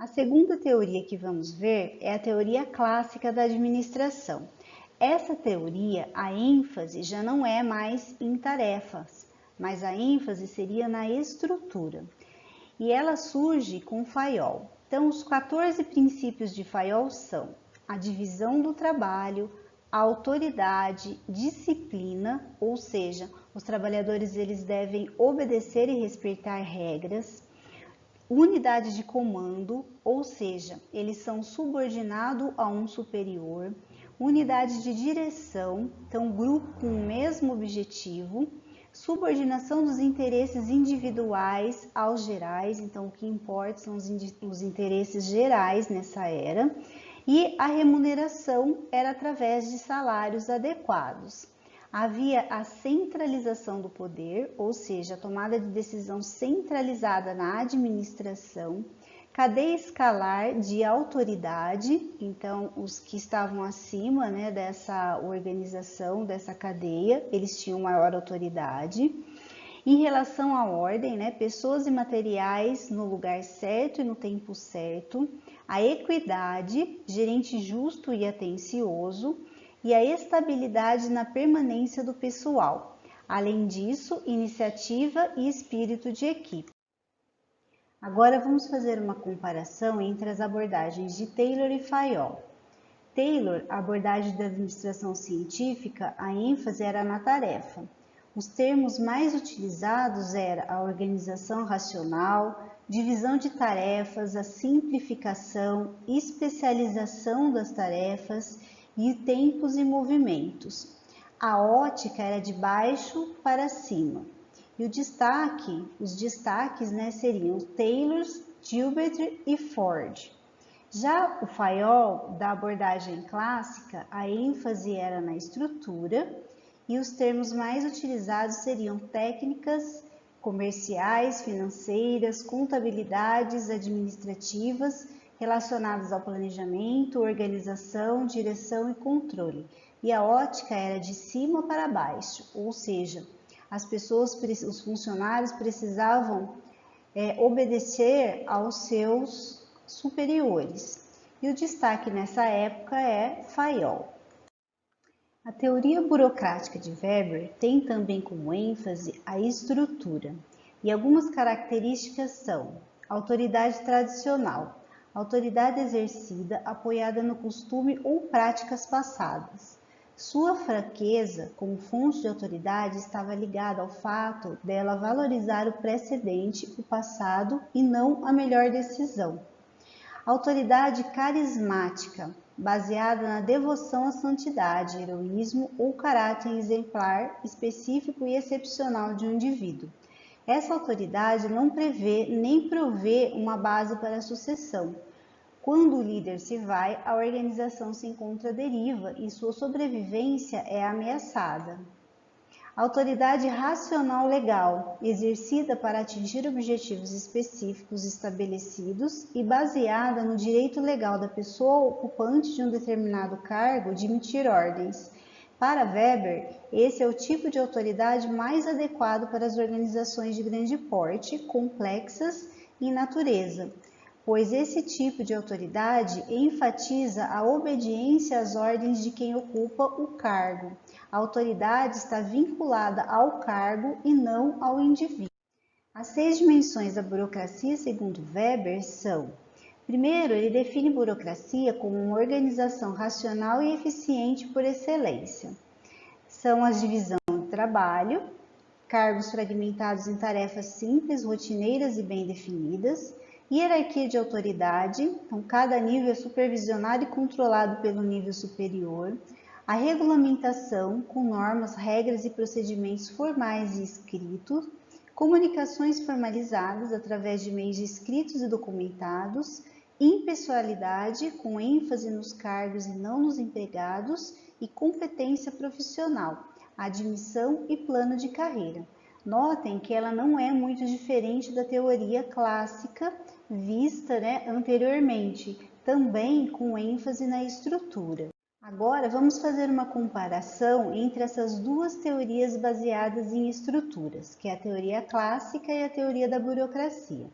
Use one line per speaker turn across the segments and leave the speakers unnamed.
A segunda teoria que vamos ver é a teoria clássica da administração. Essa teoria, a ênfase já não é mais em tarefas, mas a ênfase seria na estrutura. E ela surge com Fayol. Então, os 14 princípios de Fayol são a divisão do trabalho, a autoridade, disciplina, ou seja, os trabalhadores eles devem obedecer e respeitar regras, unidade de comando, ou seja, eles são subordinados a um superior, unidade de direção, então grupo com o mesmo objetivo, subordinação dos interesses individuais aos gerais, então o que importa são os interesses gerais nessa era, e a remuneração era através de salários adequados. Havia a centralização do poder, ou seja, a tomada de decisão centralizada na administração, cadeia escalar de autoridade, então os que estavam acima dessa organização, dessa cadeia, eles tinham maior autoridade. Em relação à ordem, pessoas e materiais no lugar certo e no tempo certo, a equidade, gerente justo e atencioso, e a estabilidade na permanência do pessoal. Além disso, iniciativa e espírito de equipe. Agora vamos fazer uma comparação entre as abordagens de Taylor e Fayol. Taylor, a abordagem da administração científica, a ênfase era na tarefa. Os termos mais utilizados eram a organização racional, divisão de tarefas, a simplificação, especialização das tarefas e tempos e movimentos. A ótica era de baixo para cima. E os destaques seriam Taylor, Gilbert e Ford. Já o Fayol, da abordagem clássica, a ênfase era na estrutura e os termos mais utilizados seriam técnicas comerciais, financeiras, contabilidades, administrativas, relacionadas ao planejamento, organização, direção e controle. E a ótica era de cima para baixo, ou seja, as pessoas, os funcionários precisavam obedecer aos seus superiores. E o destaque nessa época é Fayol. A teoria burocrática de Weber tem também como ênfase a estrutura, e algumas características são autoridade tradicional, autoridade exercida apoiada no costume ou práticas passadas. Sua fraqueza como fonte de autoridade estava ligada ao fato dela valorizar o precedente, o passado e não a melhor decisão. Autoridade carismática, baseada na devoção à santidade, heroísmo ou caráter exemplar, específico e excepcional de um indivíduo. Essa autoridade não prevê nem provê uma base para a sucessão. Quando o líder se vai, a organização se encontra à deriva e sua sobrevivência é ameaçada. Autoridade racional legal, exercida para atingir objetivos específicos estabelecidos e baseada no direito legal da pessoa ocupante de um determinado cargo de emitir ordens. Para Weber, esse é o tipo de autoridade mais adequado para as organizações de grande porte, complexas em natureza, pois esse tipo de autoridade enfatiza a obediência às ordens de quem ocupa o cargo. A autoridade está vinculada ao cargo e não ao indivíduo. As 6 dimensões da burocracia, segundo Weber, são: primeiro, ele define burocracia como uma organização racional e eficiente por excelência. São as divisão do trabalho, cargos fragmentados em tarefas simples, rotineiras e bem definidas, hierarquia de autoridade, então cada nível é supervisionado e controlado pelo nível superior, a regulamentação com normas, regras e procedimentos formais e escritos, comunicações formalizadas através de meios escritos e documentados, impessoalidade com ênfase nos cargos e não nos empregados e competência profissional, admissão e plano de carreira. Notem que ela não é muito diferente da teoria clássica vista anteriormente, também com ênfase na estrutura. Agora vamos fazer uma comparação entre essas duas teorias baseadas em estruturas, que é a teoria clássica e a teoria da burocracia.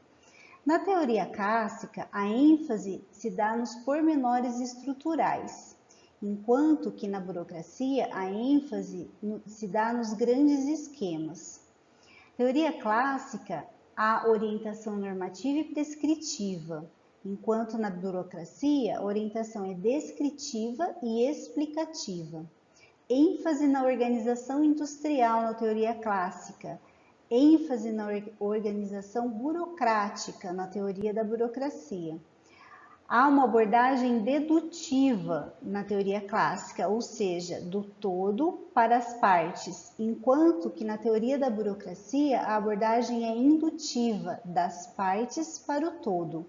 Na teoria clássica, a ênfase se dá nos pormenores estruturais, enquanto que na burocracia a ênfase se dá nos grandes esquemas. Teoria clássica, há orientação normativa e prescritiva, enquanto na burocracia a orientação é descritiva e explicativa. ênfase na organização industrial na teoria clássica, ênfase na organização burocrática na teoria da burocracia. Há uma abordagem dedutiva na teoria clássica, ou seja, do todo para as partes, enquanto que na teoria da burocracia a abordagem é indutiva, das partes para o todo.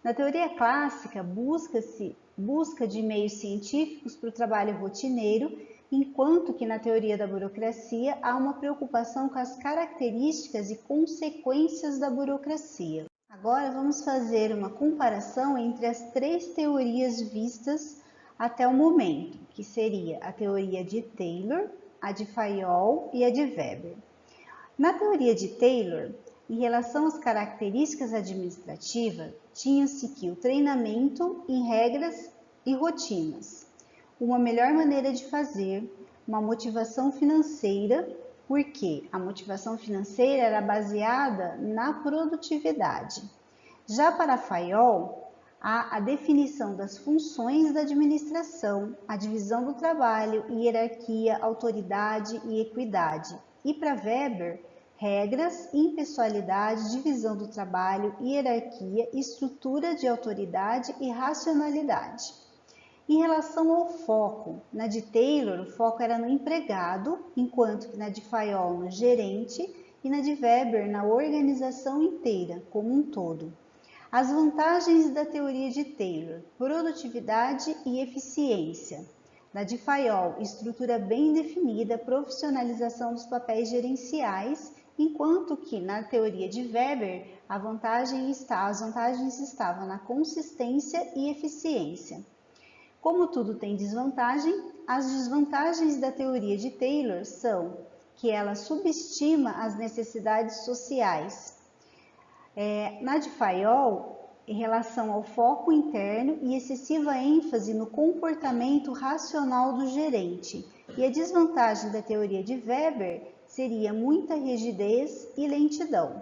Na teoria clássica, busca de meios científicos para o trabalho rotineiro, enquanto que na teoria da burocracia há uma preocupação com as características e consequências da burocracia. Agora vamos fazer uma comparação entre as três teorias vistas até o momento, que seria a teoria de Taylor, a de Fayol e a de Weber. Na teoria de Taylor, em relação às características administrativas, tinha-se que o treinamento em regras e rotinas, uma melhor maneira de fazer, uma motivação financeira, porque a motivação financeira era baseada na produtividade. Já para Fayol, há a definição das funções da administração, a divisão do trabalho, hierarquia, autoridade e equidade. E para Weber, regras, impessoalidade, divisão do trabalho, hierarquia, estrutura de autoridade e racionalidade. Em relação ao foco, na de Taylor, o foco era no empregado, enquanto que na de Fayol no gerente e na de Weber na organização inteira, como um todo. As vantagens da teoria de Taylor: produtividade e eficiência. Na de Fayol, estrutura bem definida, profissionalização dos papéis gerenciais, enquanto que na teoria de Weber as vantagens estavam na consistência e eficiência. Como tudo tem desvantagem, as desvantagens da teoria de Taylor são que ela subestima as necessidades sociais. Na de Fayol, em relação ao foco interno e excessiva ênfase no comportamento racional do gerente. E a desvantagem da teoria de Weber seria muita rigidez e lentidão.